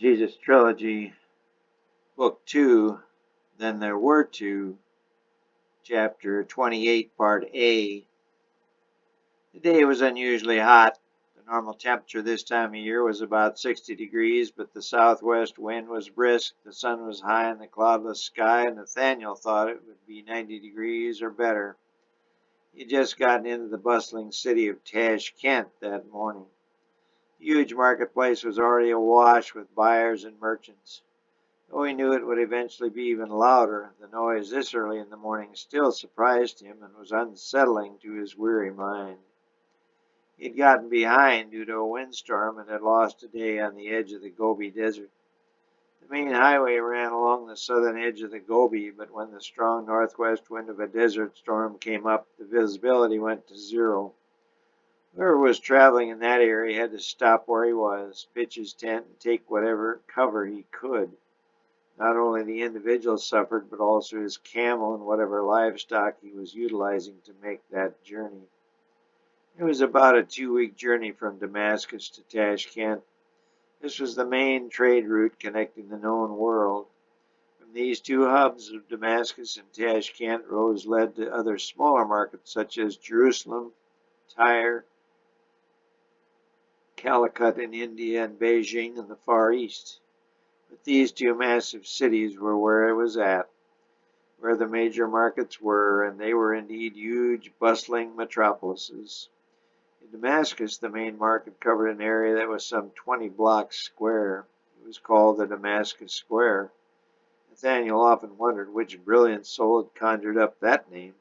Jesus Trilogy, Book 2, Then There Were Two, Chapter 28, Part A. The day was unusually hot. The normal temperature this time of year was about 60 degrees, but the southwest wind was brisk, the sun was high in the cloudless sky, and Nathaniel thought it would be 90 degrees or better. He had just gotten into the bustling city of Tashkent that morning. The huge marketplace was already awash with buyers and merchants. Though he knew it would eventually be even louder, the noise this early in the morning still surprised him and was unsettling to his weary mind. He had gotten behind due to a windstorm and had lost a day on the edge of the Gobi Desert. The main highway ran along the southern edge of the Gobi, but when the strong northwest wind of a desert storm came up, the visibility went to zero. Whoever was traveling in that area had to stop where he was, pitch his tent, and take whatever cover he could. Not only the individual suffered, but also his camel and whatever livestock he was utilizing to make that journey. It was about a 2-week journey from Damascus to Tashkent. This was the main trade route connecting the known world. From these two hubs of Damascus and Tashkent, roads led to other smaller markets such as Jerusalem, Tyre, Calicut in India, and Beijing in the Far East. But these two massive cities were where it was at, where the major markets were, and they were indeed huge, bustling metropolises. In Damascus, the main market covered an area that was some 20 blocks square. It was called the Damascus Square. Nathaniel often wondered which brilliant soul had conjured up that name.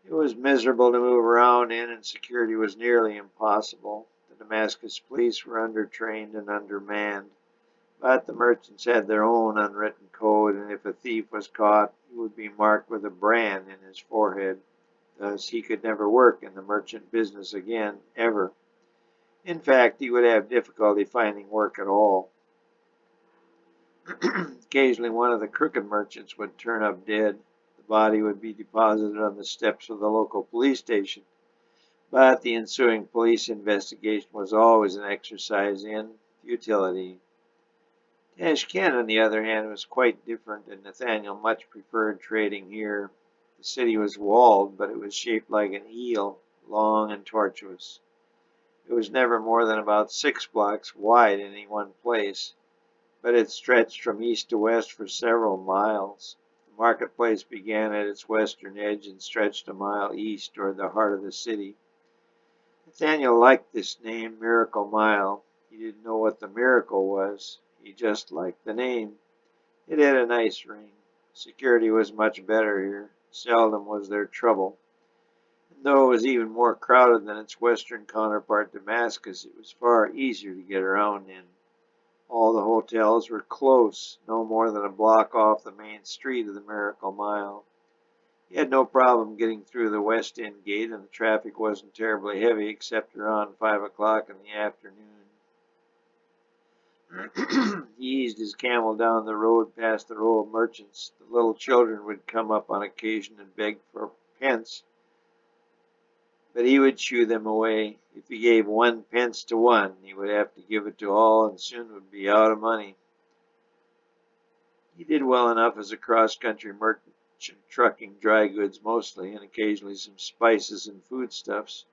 It was miserable to move around in, and security was nearly impossible. The Damascus police were undertrained and undermanned. But the merchants had their own unwritten code, and if a thief was caught, he would be marked with a brand in his forehead. Thus, he could never work in the merchant business again, ever. In fact, he would have difficulty finding work at all. Occasionally, one of the crooked merchants would turn up dead. The body would be deposited on the steps of the local police station. But the ensuing police investigation was always an exercise in futility. Tashkent, on the other hand, was quite different, and Nathaniel much preferred trading here. The city was walled, but it was shaped like an eel, long and tortuous. It was never more than about 6 blocks wide in any one place, but it stretched from east to west for several miles. The marketplace began at its western edge and stretched a mile east toward the heart of the city. Nathaniel liked this name, Miracle Mile. He didn't know what the miracle was. He just liked the name. It had a nice ring. Security was much better here. Seldom was there trouble. And though it was even more crowded than its western counterpart Damascus, it was far easier to get around in. All the hotels were close, no more than a block off the main street of the Miracle Mile. He had no problem getting through the West End gate, and the traffic wasn't terribly heavy except around 5 o'clock in the afternoon. He eased his camel down the road past the row of merchants. The little children would come up on occasion and beg for pence, but he would shoo them away. If he gave 1 pence to one, he would have to give it to all and soon would be out of money. He did well enough as a cross-country merchant, trucking dry goods mostly, and occasionally some spices and foodstuffs.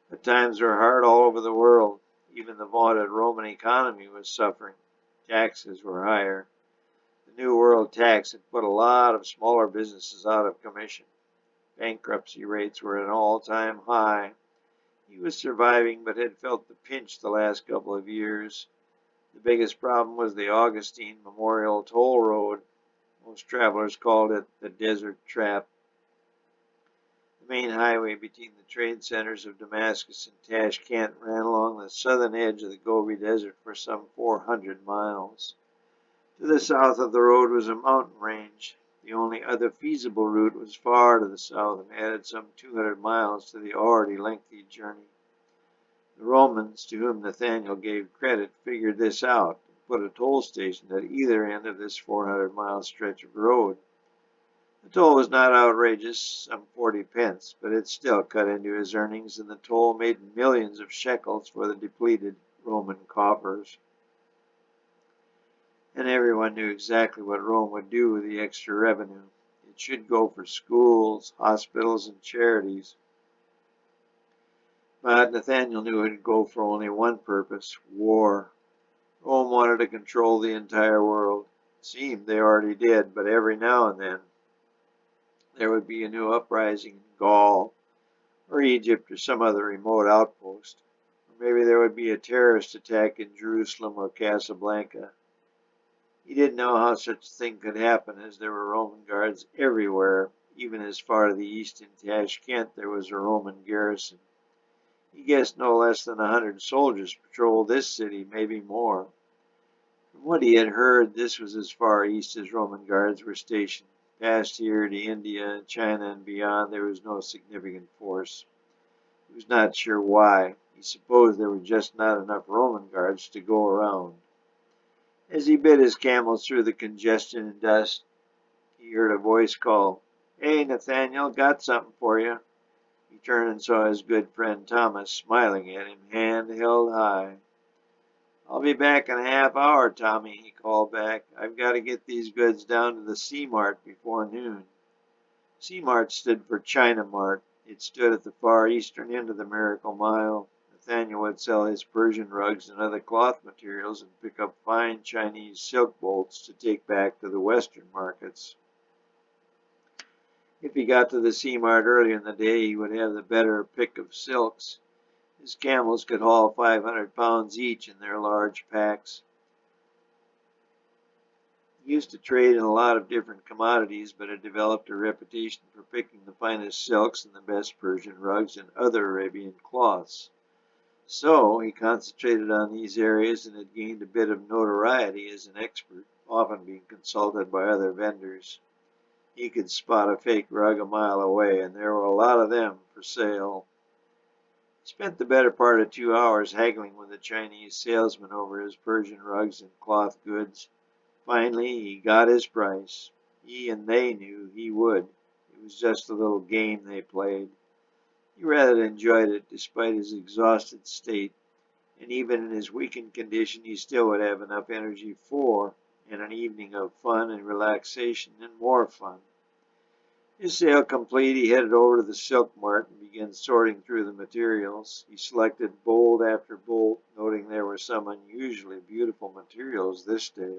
But times were hard all over the world. Even the vaunted Roman economy was suffering. Taxes were higher. The New World tax had put a lot of smaller businesses out of commission. Bankruptcy rates were at an all-time high. He was surviving, but had felt the pinch the last couple of years. The biggest problem was the Augustine Memorial Toll Road. Most travelers called it the Desert Trap. The main highway between the trade centers of Damascus and Tashkent ran along the southern edge of the Gobi Desert for some 400 miles. To the south of the road was a mountain range. The only other feasible route was far to the south and added some 200 miles to the already lengthy journey. The Romans, to whom Nathaniel gave credit, figured this out and put a toll station at either end of this 400-mile stretch of road. The toll was not outrageous, some 40 pence, but it still cut into his earnings, and the toll made millions of shekels for the depleted Roman coffers. and everyone knew exactly what Rome would do with the extra revenue. It should go for schools, hospitals, and charities. But Nathaniel knew it would go for only one purpose: war. Rome wanted to control the entire world. It seemed they already did, but every now and then there would be a new uprising in Gaul, or Egypt, or some other remote outpost. Or maybe there would be a terrorist attack in Jerusalem or Casablanca. He didn't know how such a thing could happen, as there were Roman guards everywhere. Even as far to the east in Tashkent there was a Roman garrison. He guessed no less than 100 soldiers patrolled this city, maybe more. From what he had heard, this was as far east as Roman guards were stationed. Past here to India, China, and beyond, there was no significant force. He was not sure why. He supposed there were just not enough Roman guards to go around. As he bit his camels through the congestion and dust, he heard a voice call, "Hey, Nathaniel, got something for you." He turned and saw his good friend Thomas smiling at him, hand held high. "I'll be back in a half hour, Tommy," he called back. "I've got to get these goods down to the Sea Mart before noon." Sea Mart stood for China Mart. It stood at the far eastern end of the Miracle Mile. Nathaniel would sell his Persian rugs and other cloth materials and pick up fine Chinese silk bolts to take back to the western markets. If he got to the Sea Mart earlier in the day, he would have the better pick of silks. His camels could haul 500 pounds each in their large packs. He used to trade in a lot of different commodities, but had developed a reputation for picking the finest silks and the best Persian rugs and other Arabian cloths. So he concentrated on these areas and had gained a bit of notoriety as an expert, often being consulted by other vendors. He could spot a fake rug a mile away, and there were a lot of them for sale. He spent the better part of 2 hours haggling with the Chinese salesman over his Persian rugs and cloth goods. Finally, he got his price. He and they knew he would. It was just a little game they played. He rather enjoyed it, despite his exhausted state, and even in his weakened condition he still would have enough energy for an evening of fun and relaxation and more fun. His sale complete, he headed over to the silk mart and began sorting through the materials. He selected bolt after bolt, noting there were some unusually beautiful materials this day.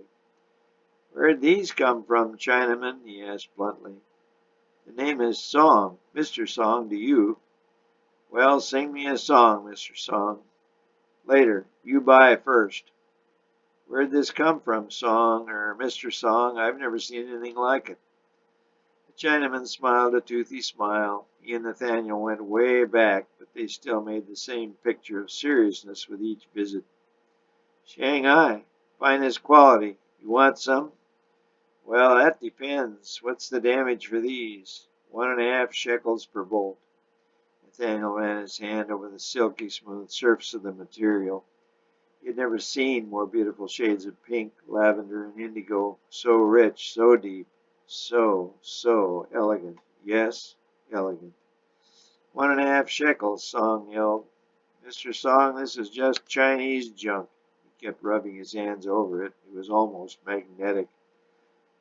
"Where'd these come from, Chinaman?" he asked bluntly. "The name is Song, Mr. Song, to you." "Well, sing me a song, Mr. Song." "Later. You buy first." "Where'd this come from, Song, or Mr. Song? I've never seen anything like it." The Chinaman smiled a toothy smile. He and Nathaniel went way back, but they still made the same picture of seriousness with each visit. "Shanghai. Finest quality. You want some?" "Well, that depends. What's the damage for these?" "1.5 shekels per bolt." Nathaniel ran his hand over the silky smooth surface of the material. He had never seen more beautiful shades of pink, lavender, and indigo, so rich, so deep, so elegant. Yes, elegant. "1.5 shekels," Song yelled. "Mr. Song, this is just Chinese junk." He kept rubbing his hands over it. It was almost magnetic.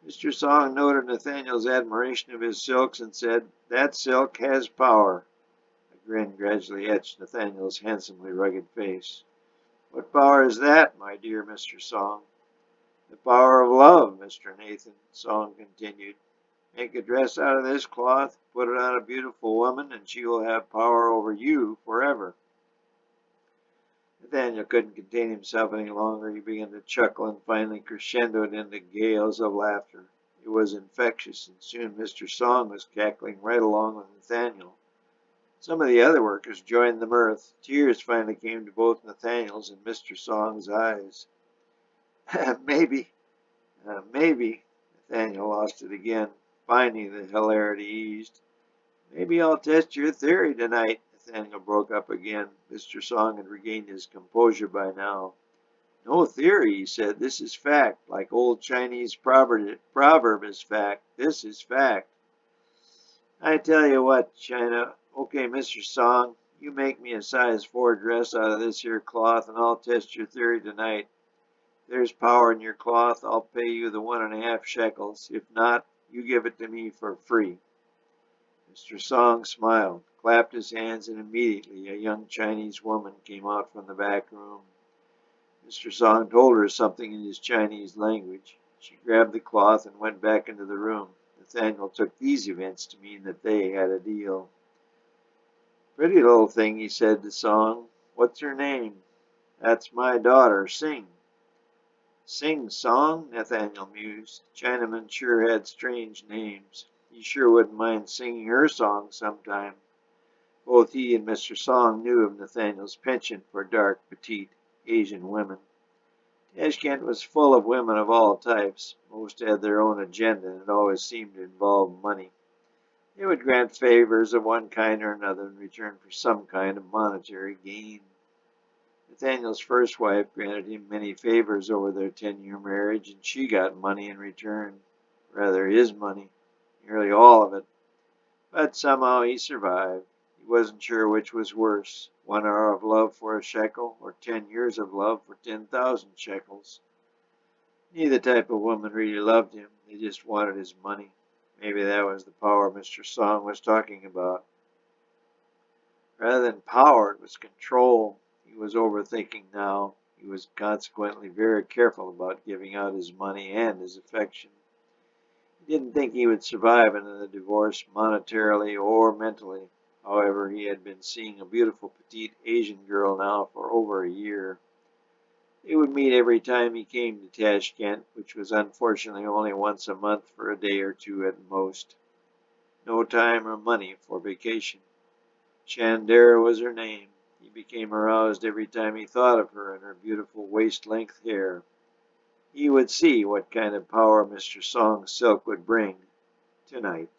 Mr. Song noted Nathaniel's admiration of his silks and said, "That silk has power." A grin gradually etched Nathaniel's handsomely rugged face. "What power is that, my dear Mr. Song?" "The power of love, Mr. Nathan," Song continued. "Make a dress out of this cloth, put it on a beautiful woman, and she will have power over you forever." Nathaniel couldn't contain himself any longer. He began to chuckle and finally crescendoed into gales of laughter. It was infectious, and soon Mr. Song was cackling right along with Nathaniel. Some of the other workers joined the mirth. Tears finally came to both Nathaniel's and Mr. Song's eyes. maybe, maybe, Nathaniel lost it again. Finally, the hilarity eased. "Maybe I'll test your theory tonight." Nathaniel broke up again. Mr. Song had regained his composure by now. "No theory," he said. "This is fact. Like old Chinese proverb is fact. This is fact. I tell you what, China. Okay, Mr. Song, you make me a size 4 dress out of this here cloth, and I'll test your theory tonight. there's power in your cloth, I'll pay you the 1.5 shekels. If not, you give it to me for free. Mr. Song smiled, clapped his hands, and immediately a young Chinese woman came out from the back room. Mr. Song told her something in his Chinese language. She grabbed the cloth and went back into the room. Nathaniel took these events to mean that they had a deal. Pretty little thing, he said to Song. What's her name? That's my daughter, Sing. Sing Song? Nathaniel mused. Chinamen sure had strange names. He sure wouldn't mind singing her song sometime. Both he and Mr. Song knew of Nathaniel's penchant for dark, petite Asian women. Tashkent was full of women of all types. Most had their own agenda, and it always seemed to involve money. They would grant favors of one kind or another in return for some kind of monetary gain. Nathaniel's first wife granted him many favors over their 10-year marriage, and she got money in return. Rather, his money. Nearly all of it. But somehow he survived. He wasn't sure which was worse, 1 hour of love for a shekel, or 10 years of love for 10,000 shekels. Neither type of woman really loved him. They just wanted his money. Maybe that was the power Mr. Song was talking about. Rather than power, it was control. He was overthinking now. He was consequently very careful about giving out his money and his affection. He didn't think he would survive another divorce monetarily or mentally. However, he had been seeing a beautiful petite Asian girl now for over a year. They would meet every time he came to Tashkent, which was unfortunately only once a month for a day or two at most. No time or money for vacation. Chandera was her name. He became aroused every time he thought of her and her beautiful waist-length hair. He would see what kind of power Mr. Song's silk would bring tonight.